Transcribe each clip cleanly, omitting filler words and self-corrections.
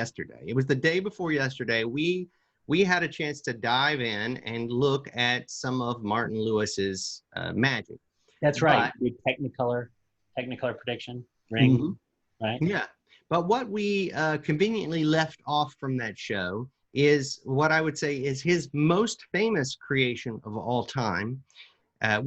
yesterday. It was the day before yesterday. We had a chance to dive in and look at some of Martin Lewis's magic. That's right. Big Technicolor prediction ring, right? Yeah. But what we conveniently left off from that show is what I would say is his most famous creation of all time,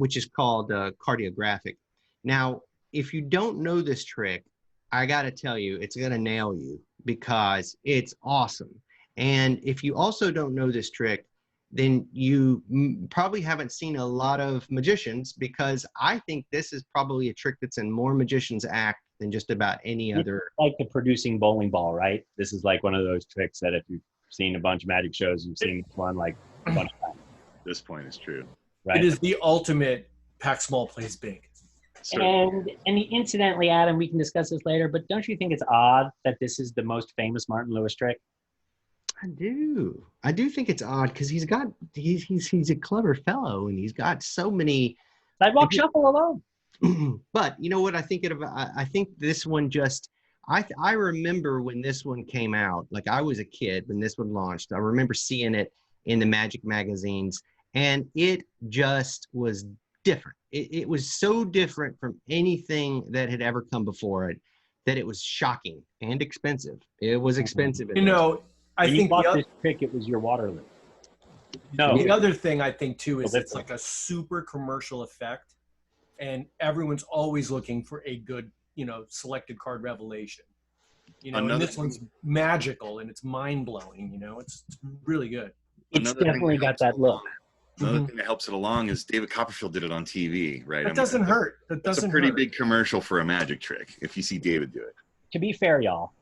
which is called cardiographic. Now, if you don't know this trick, I got to tell you, it's going to nail you because it's awesome. And if you also don't know this trick, then you probably haven't seen a lot of magicians, because I think this is probably a trick that's in more magicians' act than just about any other. It's like the producing bowling ball, right? This is like one of those tricks that if you've seen a bunch of magic shows, you've seen this one like a bunch of times. This point is true. Right? It is the ultimate pack small, plays big. And incidentally, Adam, we can discuss this later, but don't you think it's odd that this is the most famous Martin Lewis trick? I do think it's odd because he's a clever fellow and he's got so many. Sidewalk Shuffle alone. But you know what I think I think this one just, I remember when this one came out, like I was a kid when this one launched. I remember seeing it in the magic magazines, and it just was different. It was so different from anything that had ever come before it that it was shocking and expensive. It was expensive. You know, I think this trick, it was your Waterloo. No. The other thing I think too is it's like a super commercial effect, and everyone's always looking for a good, selected card revelation. And this one's magical and it's mind blowing. It's really good. It's definitely got that look. Another thing that helps it along is David Copperfield did it on TV, right? That doesn't hurt. That's a pretty big commercial for a magic trick if you see David do it. To be fair, y'all,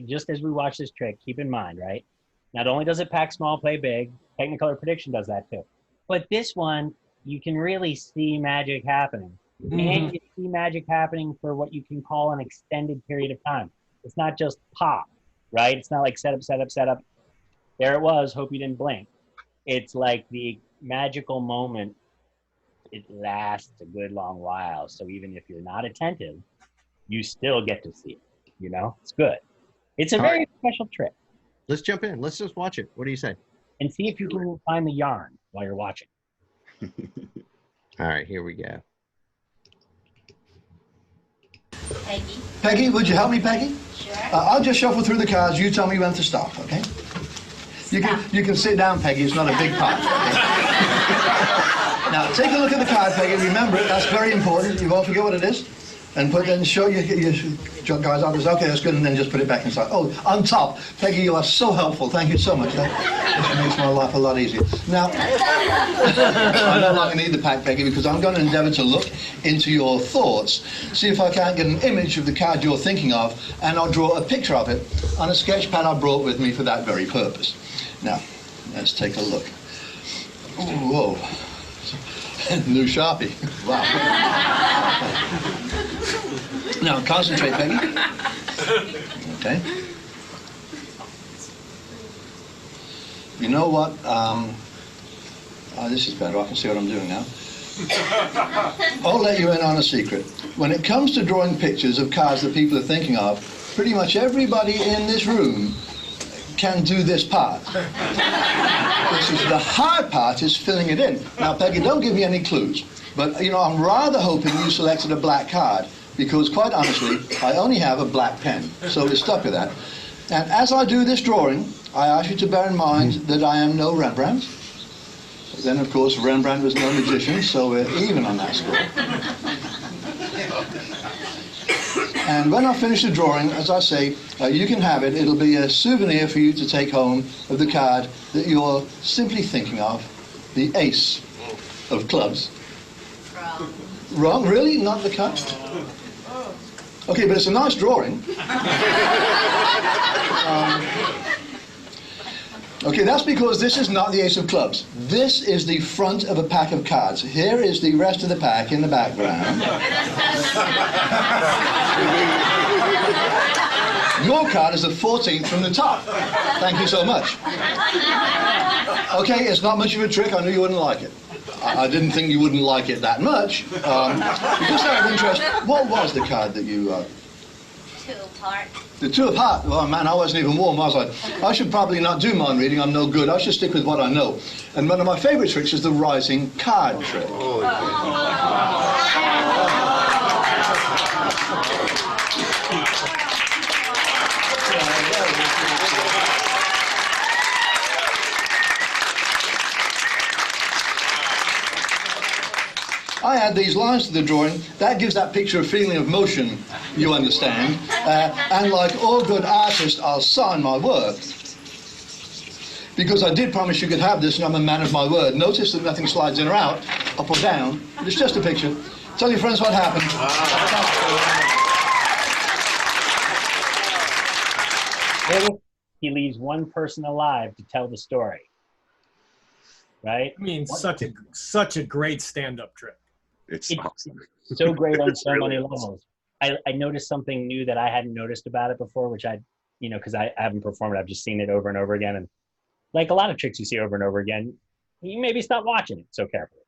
just as we watch this trick, keep in mind, right? Not only does it pack small, play big, Technicolor Prediction does that too. But this one, you can really see magic happening. And you see magic happening for what you can call an extended period of time. It's not just pop, right? It's not like setup, setup, setup. There it was, hope you didn't blink. It's like the magical moment, it lasts a good long while. So even if you're not attentive, you still get to see it. It's good. It's a very special trick. Let's jump in. Let's just watch it. What do you say? And see if you can find the yarn while you're watching. All right, here we go. Peggy, would you help me, Peggy? Sure. I'll just shuffle through the cards. You tell me when to stop, okay? You can sit down, Peggy. It's not a big pot. Now, take a look at the card, Peggy. Remember it. That's very important. You won't forget what it is. And show your guys out. Okay, that's good. And then just put it back inside. Oh, on top. Peggy, you are so helpful. Thank you so much. That makes my life a lot easier. Now, I'm no longer need the pack, Peggy, because I'm going to endeavor to look into your thoughts, see if I can't get an image of the card you're thinking of, and I'll draw a picture of it on a sketch pad I brought with me for that very purpose. Now, let's take a look. Ooh, whoa. New Sharpie. Wow. Now, concentrate, Peggy. Okay. You know what? This is better. I can see what I'm doing now. I'll let you in on a secret. When it comes to drawing pictures of cards that people are thinking of, pretty much everybody in this room can do this part. The hard part is filling it in. Now, Peggy, don't give me any clues. But, I'm rather hoping you selected a black card, because, quite honestly, I only have a black pen. So we're stuck with that. And as I do this drawing, I ask you to bear in mind that I am no Rembrandt. Then, of course, Rembrandt was no magician, so we're even on that score. And when I finish the drawing, as I say, you can have it. It'll be a souvenir for you to take home of the card that you're simply thinking of, the ace of clubs. Wrong. Wrong? Really? Not the card? Okay, but it's a nice drawing. Okay, that's because this is not the ace of clubs. This is the front of a pack of cards. Here is the rest of the pack in the background. Your card is the 14th from the top. Thank you so much. Okay, it's not much of a trick. I knew you wouldn't like it. I didn't think you wouldn't like it that much. Just out of interest, what was the card that you... two apart. The two apart? Oh man, I wasn't even warm, was I? I should probably not do mind reading, I'm no good. I should stick with what I know. And one of my favorite tricks is the rising card trick. I add these lines to the drawing. That gives that picture a feeling of motion, you understand. And like all good artists, I'll sign my work. Because I did promise you could have this, and I'm a man of my word. Notice that nothing slides in or out, up or down. It's just a picture. Tell your friends what happened. He leaves one person alive to tell the story. Right? I mean, such a great stand-up trick. It's awesome. So great on so Really many awesome. levels. I noticed something new that I hadn't noticed about it before, which because I haven't performed it, I've just seen it over and over again. And like a lot of tricks you see over and over again, you maybe stop watching it so carefully.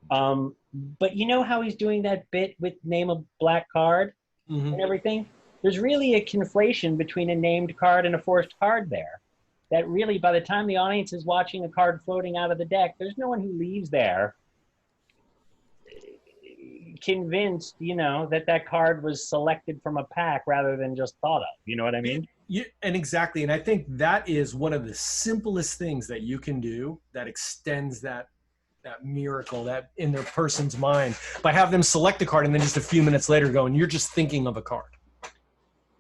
But you know how he's doing that bit with name a black card and everything? There's really a conflation between a named card and a forced card there. That really, by the time the audience is watching a card floating out of the deck, there's no one who leaves there convinced, that card was selected from a pack rather than just thought of. You know what I mean? Yeah, and exactly. And I think that is one of the simplest things that you can do that extends that miracle that in their person's mind by having them select a card and then just a few minutes later go, and you're just thinking of a card.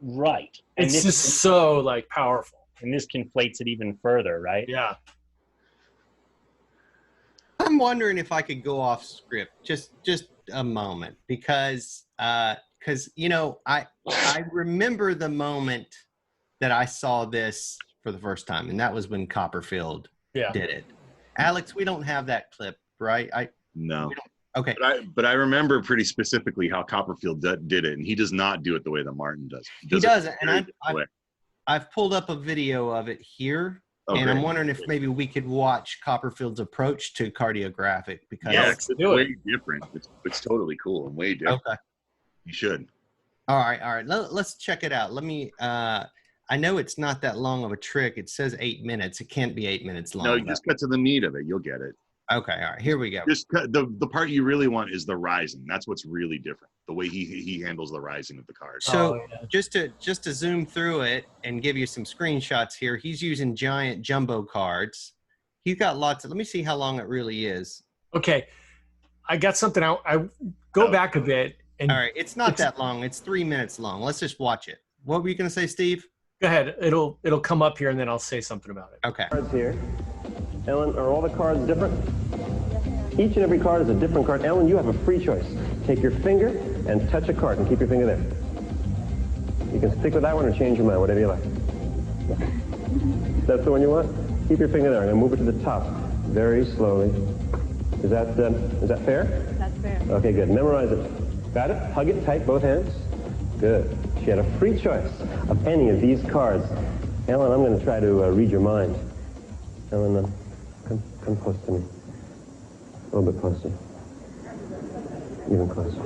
Right. And it's just so like powerful. And this conflates it even further, right? Yeah. I'm wondering if I could go off script just a moment because I remember the moment that I saw this for the first time, and that was when Copperfield did it. Alex, we don't have that clip, right? No. Okay. But I remember pretty specifically how Copperfield did it, and he does not do it the way that Martin does. He doesn't, and I've pulled up a video of it here. Okay. And I'm wondering if maybe we could watch Copperfield's approach to cardiographic because it's way different. It's totally cool and way different. Okay. You should. All right. Let's check it out. Let me. I know it's not that long of a trick. It says 8 minutes. It can't be 8 minutes long. No, you just cut to the meat of it. You'll get it. Okay. All right. Here we go. Just cut, the part you really want is the rising. That's what's really different. The way he handles the rising of the card. So just to zoom through it and give you some screenshots here, he's using giant jumbo cards. He's got lots of. Let me see how long it really is. Okay, I got something. I go back a bit. And all right, it's not that long. It's 3 minutes long. Let's just watch it. What were you going to say, Steve? Go ahead. It'll come up here, and then I'll say something about it. Okay. Cards here. Ellen, are all the cards different? Each and every card is a different card. Ellen, you have a free choice. Take your finger and touch a card and keep your finger there. You can stick with that one or change your mind, whatever you like. That's the one you want? Keep your finger there. I'm going to move it to the top very slowly. Is that fair? That's fair. Okay, good. Memorize it. Got it? Hug it tight, both hands. Good. She had a free choice of any of these cards. Ellen, I'm going to try to read your mind. Ellen, come close to me. A little bit closer. Even closer.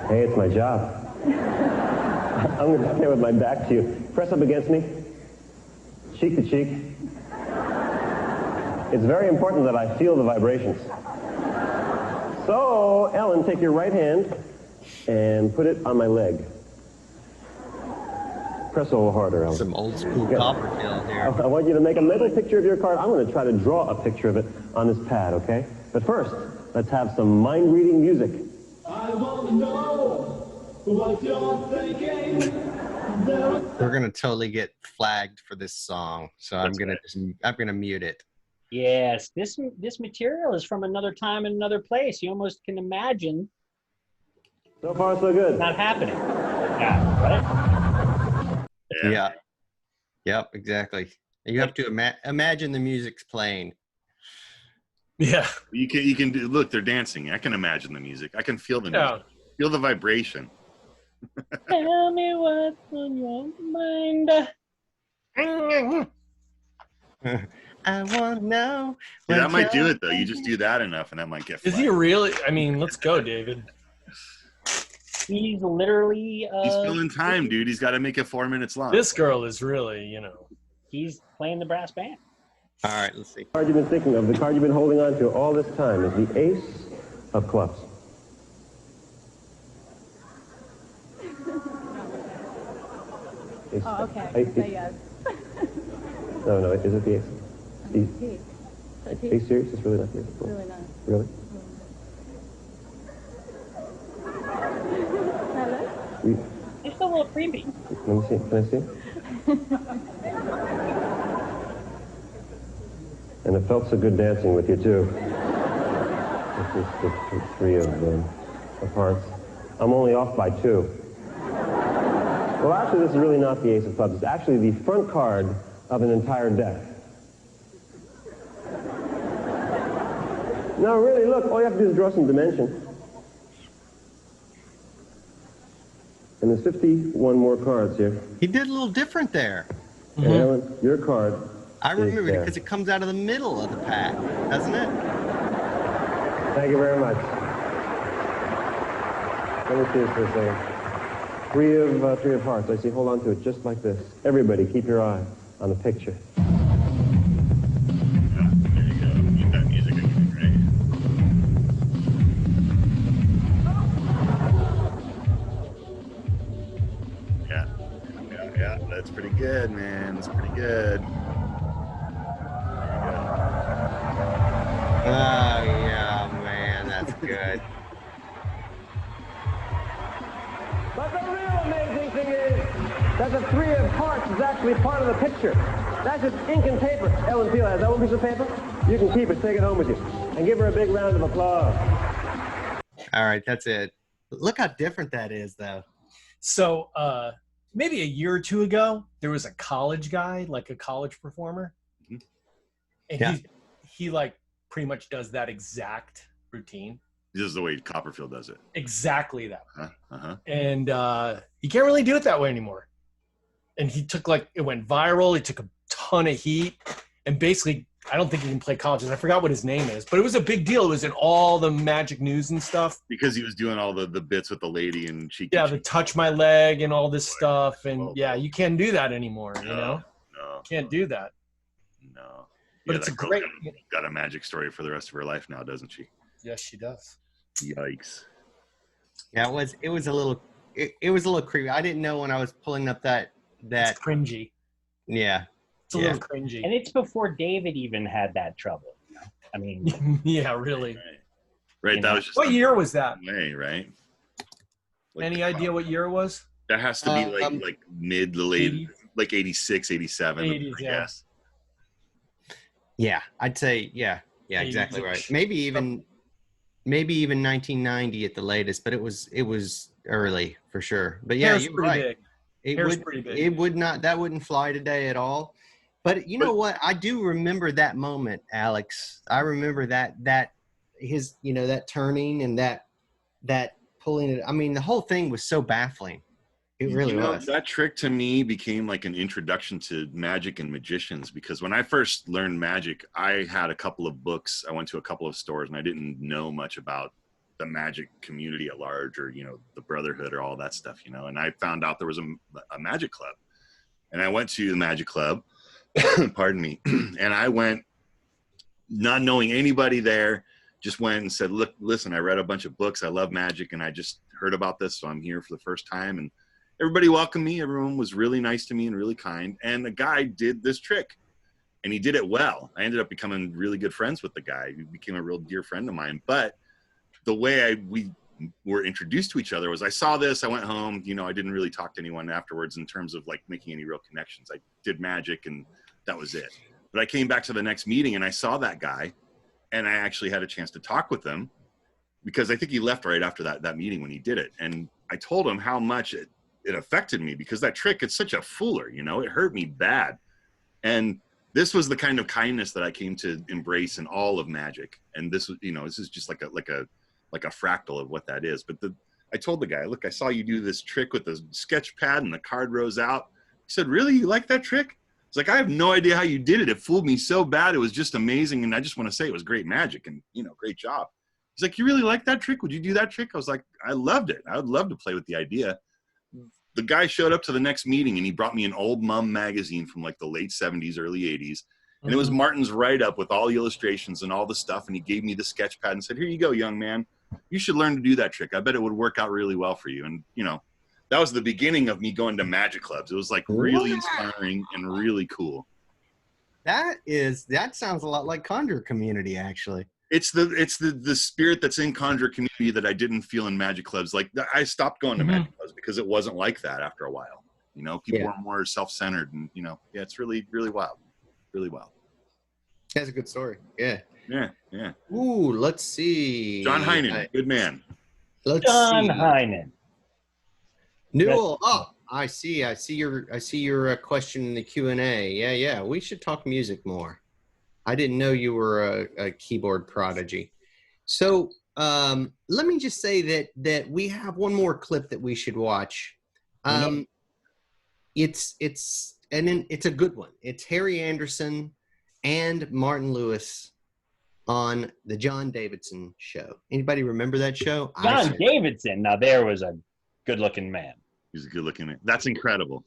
Hey, it's my job. I'm going to stand with my back to you. Press up against me. Cheek to cheek. It's very important that I feel the vibrations. So, Ellen, take your right hand and put it on my leg. Press a little harder, Ellen. Some old school Copperfield here. I want you to make a mental picture of your card. I'm going to try to draw a picture of it on this pad, okay? But first, let's have some mind-reading music. I want to know what you're thinking. We're gonna totally get flagged for this song, so I'm gonna mute it. Yes, this material is from another time and another place. You almost can imagine. So far, so good. Not happening. Yeah, right? Yeah. Yep, exactly. You have to imagine the music's playing. Yeah. You can do. Look, they're dancing. I can imagine the music. I can feel the music. Feel the vibration. Tell me what's on your mind. I want to know. Yeah, that might do it though. You just do that enough, and that might get. Is he really? I mean, let's go, David. He's literally. He's filling time, dude. He's got to make it 4 minutes long. This girl is really, He's playing the brass band. All right, let's see. The card you've been thinking of, the card you've been holding on to all this time is the ace of clubs. Oh, okay. Say yes. No, is it the ace? Ace. Are you serious? It's really not the ace of clubs? Really not. Really? Hello? It's a little creepy. Let me see. Can I see? And it felt so good dancing with you, too. This is the three of hearts. I'm only off by 2. Well, actually, this is really not the ace of clubs. It's actually the front card of an entire deck. No, really, look, all you have to do is draw some dimension. And there's 51 more cards here. He did a little different there. And Ellen, your card. I remember it there. because it comes out of the middle of the pack, doesn't it? Thank you very much. Let me see this for a second. Three of hearts. I see. Hold on to it just like this. Everybody, keep your eye on the picture. There you go. Keep that music again, right? Yeah. That's pretty good, man. That's pretty good. Oh, yeah, man, that's good. But the real amazing thing is that the three of hearts is actually part of the picture. That's just ink and paper. Ellen Peel has that one piece of paper. You can keep it. Take it home with you. And give her a big round of applause. All right, that's it. Look how different that is, though. So maybe a year or two ago, there was a college guy, like a college performer. And Yeah. he like pretty much does that exact routine. This is the way Copperfield does it. Exactly that way. Uh-huh. And he can't really do it that way anymore. And he took it went viral. He took a ton of heat. And basically, I don't think he can play colleges. I forgot what his name is, but it was a big deal. It was in all the magic news and stuff. Because he was doing all the bits with the lady and she. Yeah, the touch my leg and all this stuff. And you can't do that anymore, No. Can't do that. No. But Yeah, it's a that girl great... got a magic story for the rest of her life now, doesn't she? Yes, she does. Yikes. Yeah, it was a little creepy. I didn't know when I was pulling up that It's cringy. yeah. It's a little cringy. And it's before David even had that trouble. I mean, yeah, really. Right. That was just What year was that? way, right? Any idea what year it was? That has to be like mid to late, 80s? like 86, 87. 80s, I yeah. guess. Yeah, I'd say yeah, exactly right. Maybe even 1990 at the latest, but it was early for sure. But yeah, you're right. It wouldn't fly today at all. But you know what? I do remember that moment, Alex. I remember that his that turning and that pulling it. I mean, the whole thing was so baffling. It really was. That trick to me became like an introduction to magic and magicians, because when I first learned magic, I had a couple of books. I went to a couple of stores and I didn't know much about the magic community at large, or, the brotherhood or all that stuff, and I found out there was a magic club, and I went to the magic club, pardon me. And I went not knowing anybody there, just went and said, look, listen, I read a bunch of books. I love magic and I just heard about this. So I'm here for the first time. And everybody welcomed me. Everyone was really nice to me and really kind. And the guy did this trick and he did it well. I ended up becoming really good friends with the guy. He became a real dear friend of mine. But the way we were introduced to each other was I saw this, I went home, I didn't really talk to anyone afterwards in terms of like making any real connections. I did magic and that was it. But I came back to the next meeting and I saw that guy and I actually had a chance to talk with him, because I think he left right after that meeting when he did it. And I told him how much it affected me, because that trick, it's such a fooler, it hurt me bad. And this was the kind of kindness that I came to embrace in all of magic. And this was, this is just like a fractal of what that is. But I told the guy, look, I saw you do this trick with the sketch pad and the card rows out. He said, really? You like that trick? It's like, I have no idea how you did it. It fooled me so bad. It was just amazing. And I just want to say it was great magic and, great job. He's like, you really like that trick? Would you do that trick? I was like, I loved it. I would love to play with the idea. The guy showed up to the next meeting and he brought me an old Mum magazine from like the late 70s, early 80s. And it was Martin's write-up with all the illustrations and all the stuff. And he gave me the sketch pad and said, here you go, young man. You should learn to do that trick. I bet it would work out really well for you. And, you know, that was the beginning of me going to magic clubs. It was like really inspiring and really cool. That sounds a lot like Conjure Community, actually. It's the spirit that's in Conjure Community that I didn't feel in magic clubs. Like I stopped going to magic clubs because it wasn't like that after a while. You know, people were more self-centered and, you know, it's really, really wild. Really wild. That's a good story. Yeah. Yeah, yeah. Ooh, let's see. John Heinen, good man. John Heinen. Newell. Oh, I see your question in the Q&A. Yeah. We should talk music more. I didn't know you were a keyboard prodigy. So let me just say that we have one more clip that we should watch. It's a good one. It's Harry Anderson and Martin Lewis on the John Davidson show. Anybody remember that show? John Davidson. Now there was a good-looking man. He's a good-looking man. That's incredible.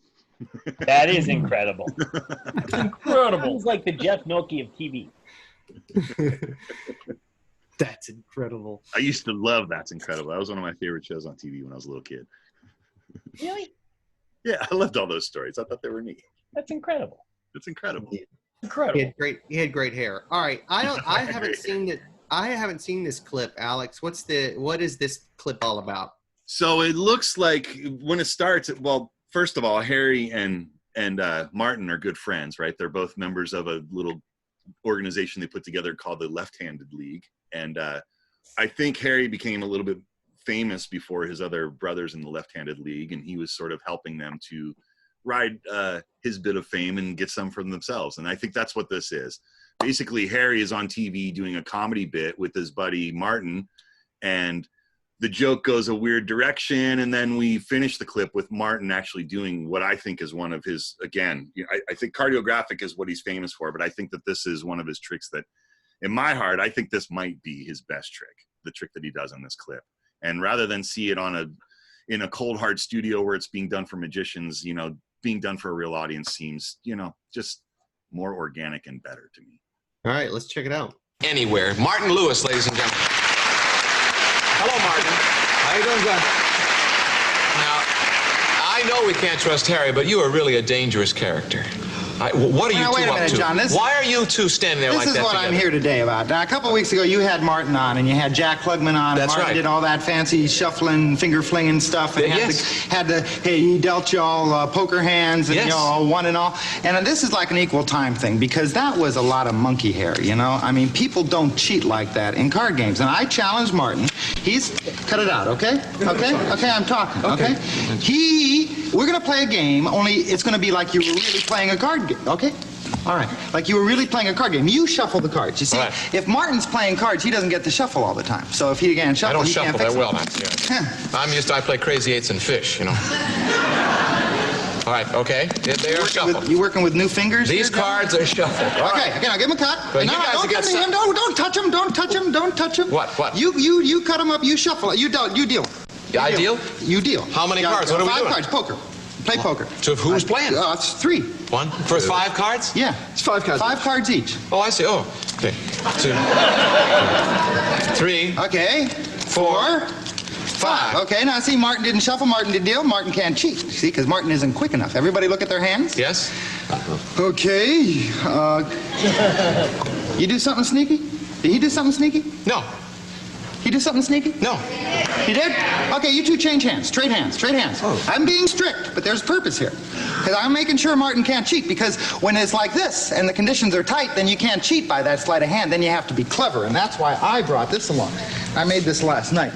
That is incredible. That's incredible. He's like the Jeff Nolte of TV. That's incredible. I used to love That's Incredible. That was one of my favorite shows on TV when I was a little kid. Really? Yeah, I loved all those stories. I thought they were neat. That's incredible. It's incredible. Yeah. Incredible. He had great hair. All right, I haven't seen it. I haven't seen this clip, Alex. What is this clip all about? So it looks like when it starts, well, first of all, Harry and Martin are good friends, right? They're both members of a little organization they put together called the Left-Handed League. And I think Harry became a little bit famous before his other brothers in the Left-Handed League, and he was sort of helping them to ride his bit of fame and get some for themselves. And I think that's what this is. Basically, Harry is on TV doing a comedy bit with his buddy Martin, and the joke goes a weird direction, and then we finish the clip with Martin actually doing what I think is one of his, again, I think cardiographic is what he's famous for, but I think that this is one of his tricks that, in my heart, I think this might be his best trick, the trick that he does in this clip. And rather than see it in a cold, hard studio where it's being done for magicians, you know, being done for a real audience seems, you know, just more organic and better to me. All right, let's check it out. Anywhere. Martin Lewis, ladies and gentlemen. Hello, Martin. How you doing, John? Now, I know we can't trust Harry, but you are really a dangerous character. What are you two wait a minute, up to? John, Why are you two standing there like that This is what together? I'm here today about. Now, a couple of weeks ago, you had Martin on, and you had Jack Klugman on. That's Martin right. did all that fancy shuffling, finger-flinging stuff. And hey, he dealt you all poker hands, and you all won and all. And this is like an equal time thing, because that was a lot of monkey hair, you know? I mean, people don't cheat like that in card games. And I challenged Martin. Cut it out, okay? Okay? Okay, I'm talking, okay? We're going to play a game, only it's going to be like you were really playing a card game, okay? All right, like you were really playing a card game. You shuffle the cards. You see, if Martin's playing cards, he doesn't get to shuffle all the time. So if he can't shuffle, he can't fix it. I don't shuffle that well. I play crazy eights and fish, you know. All right, okay. They are shuffled. You working with new fingers? These cards are shuffled. Okay, now give him a cut. But No, you guys don't get touch him. Don't touch him. Don't touch him. Don't touch him. What? You cut him up. You shuffle. You deal. I deal? You deal. How many cards? What are we doing? 5 cards. Poker. Play poker. So who's playing? It's 3. One? For 5 cards? Yeah. It's 5 cards. 5 cards each. Oh, I see. Oh, okay. 2, 3. Okay. 4, 5. Okay, now see, Martin didn't shuffle. Martin did deal. Martin can't cheat. See, because Martin isn't quick enough. Everybody look at their hands. Yes. Okay. You do something sneaky? Did he do something sneaky? No. He do something sneaky? No. He did? Okay, you two change hands. Trade hands. Trade hands. Oh. I'm being strict, but there's purpose here. Because I'm making sure Martin can't cheat, because when it's like this and the conditions are tight, then you can't cheat by that sleight of hand. Then you have to be clever, and that's why I brought this along. I made this last night.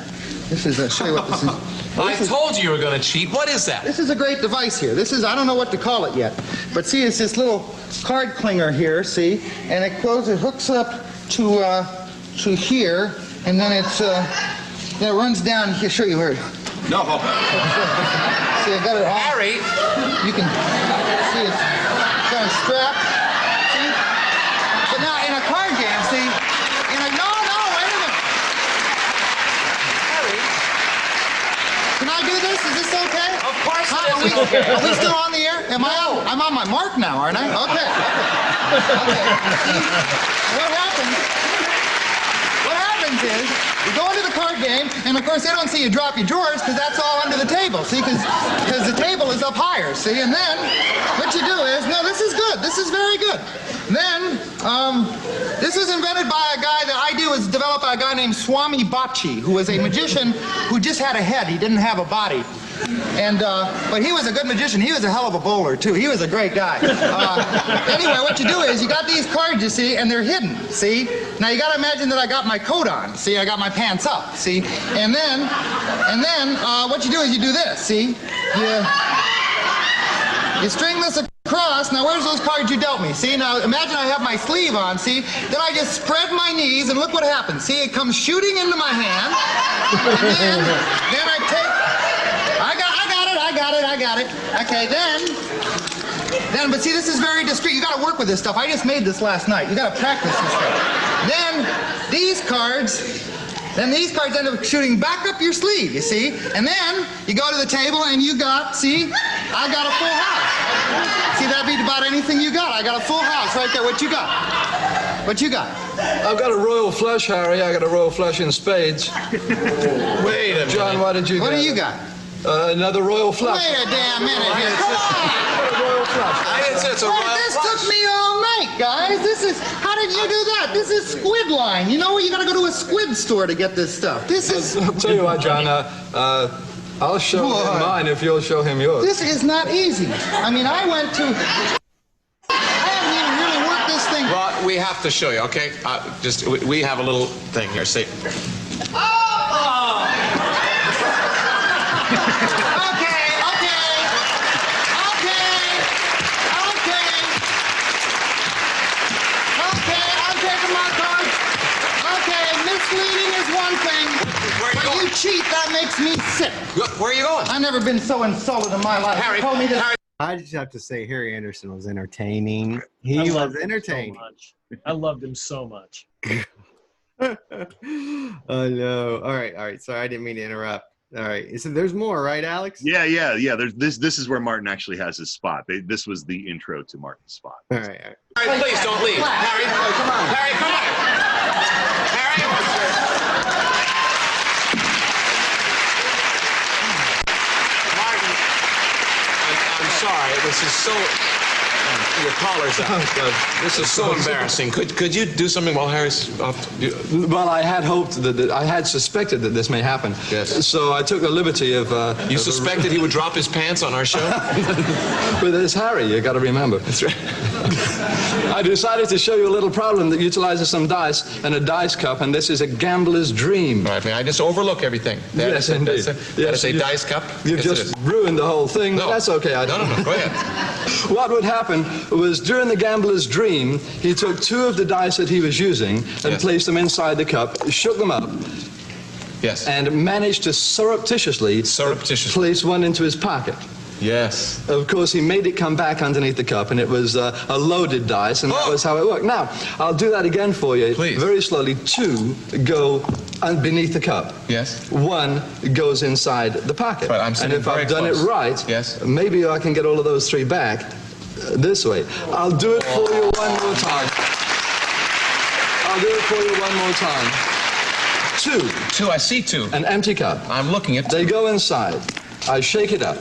This is, show you what this is. I told you were going to cheat. What is that? This is a great device here. This is, I don't know what to call it yet. But see, it's this little card clinger here, see? And it hooks up to here, and then then it runs down here. Show you where. No. See, I got it all. Harry! You can see it's got a strap. See? But now in a card game, see, no, wait a minute. Is this okay? Of course it is okay. Are we still on the air? Am I on? I'm on my mark now, aren't I? Okay. What happens is, you go into the card game, and of course they don't see you drop your drawers because that's all under the table, see, because the table is up higher, see, and then what you do is, no, this is good, this is very good. Then, this was invented by a guy, the idea was developed by a guy named Swami Bacci, who was a magician who just had a head, he didn't have a body. And, but he was a good magician. He was a hell of a bowler, too. He was a great guy. Anyway, what you do is you got these cards, you see, and they're hidden, see? Now, you got to imagine that I got my coat on, see? I got my pants up, see? And then, what you do is you do this, see? You string this across. Now, where's those cards you dealt me? See, now, imagine I have my sleeve on, see? Then I just spread my knees, and look what happens. See, it comes shooting into my hand. And then I take... I got it. Okay, then, but see, this is very discreet. You got to work with this stuff. I just made this last night. You got to practice this stuff. Then, these cards end up shooting back up your sleeve, you see? And then, you go to the table and you got, see, I got a full house. See, that'd be about anything you got. I got a full house right there. What you got? What you got? I've got a royal flush, Harry. I got a royal flush in spades. Wait a minute. John, what did you get? What do you got? Another royal flush. Wait a damn minute here. Come on. Royal flush. I didn't say it's a royal This flush. took me all night, guys. How did you do that? This is squid line. You know what? You gotta go to a squid store to get this stuff. This is... I'll tell you what, John, I'll show him mine if you'll show him yours. This is not easy. I mean, I haven't even really worked this thing. Well, we have to show you, okay? We have a little thing here. See. Cheat, that makes me sick. Where are you going? I've never been so insulted in my life. Harry, told me this. I just have to say, Harry Anderson was entertaining. He was entertaining. So much. I loved him so much. Oh no! All right. Sorry, I didn't mean to interrupt. All right. So there's more, right, Alex? Yeah. There's this is where Martin actually has his spot. This was the intro to Martin's spot. All right. Harry, please don't leave. Harry, come on. Harry, come on. Harry. Sorry, this is so... Your collar's out. This is so embarrassing. Could you do something while Harry's off? Well, I had hoped I had suspected that this may happen. Yes. So I took the liberty of... You suspected he would drop his pants on our show? But it's Harry, you got to remember. That's right. I decided to show you a little problem that utilizes some dice and a dice cup, and this is a gambler's dream. Right, may I just overlook everything? Yes, indeed. That is a dice cup? You've just ruined the whole thing, but that's okay. No, go ahead. What would happen was during the gambler's dream, he took two of the dice that he was using and placed them inside the cup, shook them up, and managed to surreptitiously place one into his pocket. Yes. Of course, he made it come back underneath the cup, and it was a loaded dice, and that was how it worked. Now, I'll do that again for you. Please. Very slowly. Two go beneath the cup. Yes. One goes inside the pocket. But I'm and sitting if I've done close. it right, maybe I can get all of those three back this way. I'll do it for you one more time. I'll do it for you one more time. Two. I see two. An empty cup. I'm looking at two. They go inside. I shake it up.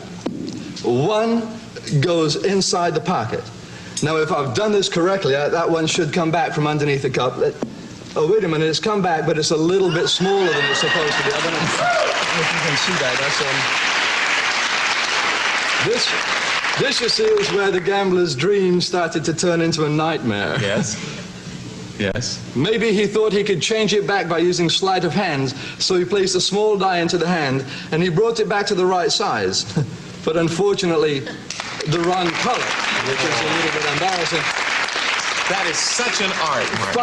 One goes inside the pocket. Now, if I've done this correctly, that one should come back from underneath the cup. Oh, wait a minute, it's come back, but it's a little bit smaller than it's supposed to be. I don't know if you can see that. That's, this, you see, is where the gambler's dream started to turn into a nightmare. Yes. Yes. Maybe he thought he could change it back by using sleight of hand, so he placed a small die into the hand, and he brought it back to the right size. But unfortunately, the wrong color, which is a little bit embarrassing. That is such an art, Mark.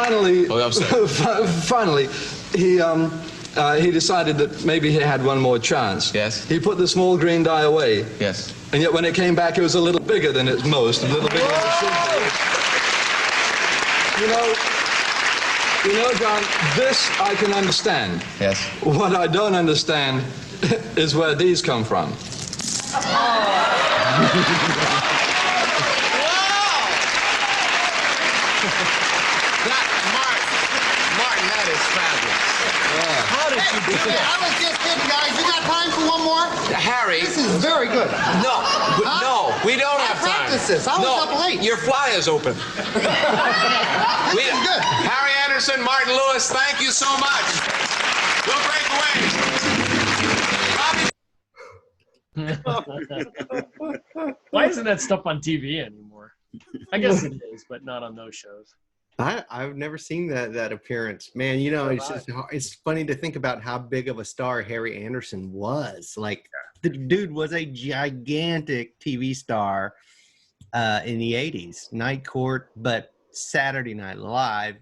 Finally, he decided that maybe he had one more chance. Yes. He put the small green die away. Yes. And yet when it came back, it was a little bigger than its most, a little bigger than it should be. You know, John, this I can understand. Yes. What I don't understand is where these come from. Martin, that is fabulous. How did you do that? I was just kidding, guys. You got time for one more? Harry. This is very good. No, no, we don't have time. I practiced this. I was up late. Your fly is open. This is good. Harry Anderson, Martin Lewis, thank you so much. We'll break away. Why isn't that stuff on TV anymore? I guess it is, but not on those shows. I've never seen that appearance, man. You know, it's funny to think about how big of a star Harry Anderson was. Like, the dude was a gigantic TV star in the '80s, Night Court, but Saturday Night Live.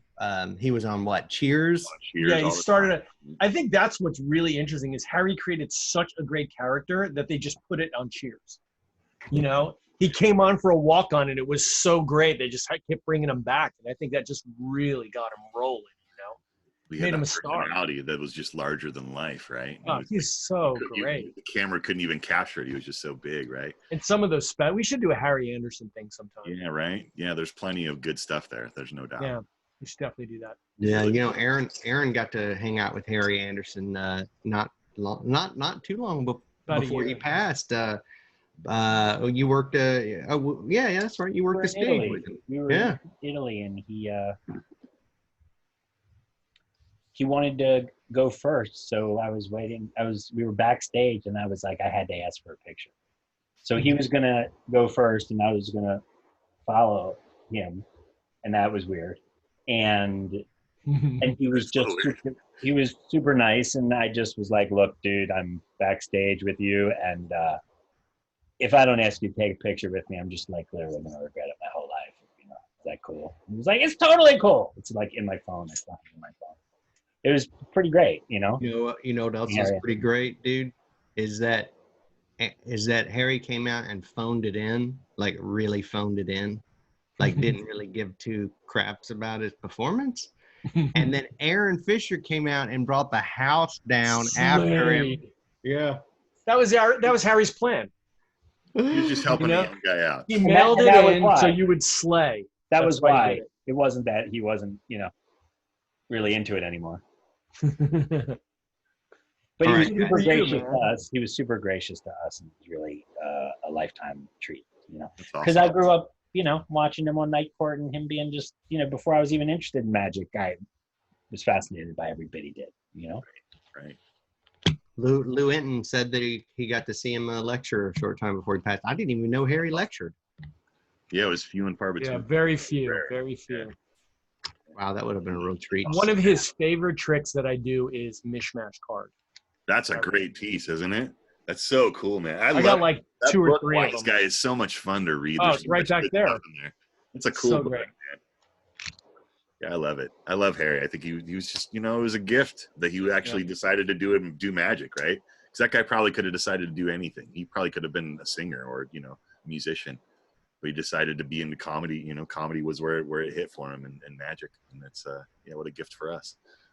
He was on what? Cheers. Cheers. Yeah, he started. I think that's what's really interesting is Harry created such a great character that they just put it on Cheers. You know. He came on for a walk-on, and it was so great. They just kept bringing him back, and I think that just really got him rolling. You know, made him a star. Personality that was just larger than life, right? Oh, he's so great. The camera couldn't even capture it. He was just so big, right? And some of those we should do a Harry Anderson thing sometime. Yeah, right. Yeah, there's plenty of good stuff there. There's no doubt. Yeah, we should definitely do that. Yeah, you know, Aaron got to hang out with Harry Anderson not too long before he passed. You worked yeah, that's right. You worked the stage with him. We were in Italy, and he wanted to go first, so I was waiting. We were backstage, and I was like, I had to ask for a picture. So he was gonna go first, and I was gonna follow him, and that was weird. And he was just he was super nice, and I just was like, look, dude, I'm backstage with you, and if I don't ask you to take a picture with me, I'm just like literally gonna regret it my whole life. You know, is that cool? He was like, it's totally cool. It's like in my phone. It's not in my phone. It was pretty great, you know. You know what else is pretty great, dude? Is that Harry came out and phoned it in, like really phoned it in, like didn't really give two craps about his performance. And then Aaron Fisher came out and brought the house down after him. Yeah, that was Harry's plan. He was just helping the young guy out. He mailed it in so you would slay. That was why. It wasn't that he wasn't, you know, really into it anymore. But he was super gracious to us. He was super gracious to us, and it was really a lifetime treat, you know. Because I grew up, you know, watching him on Night Court and him being just, you know, before I was even interested in magic, I was fascinated by every bit he did, you know. Right. Lou Enton said that he got to see him lecture a short time before he passed. I didn't even know Harry lectured. Yeah, it was few and far between. Yeah, very few. Wow, that would have been a real treat. One of his favorite tricks that I do is mishmash card. That's a great piece, isn't it? That's so cool, man. I got like 2 or 3 of them. This guy is so much fun to read. Oh, it's right back there. It's a cool book, great. man. Yeah, I love it. I love Harry. I think he was just, you know, it was a gift that he actually decided to do magic, right? Because that guy probably could have decided to do anything. He probably could have been a singer or, you know, musician. But he decided to be into comedy. You know, comedy was where it hit for him, and magic. And that's, what a gift for us.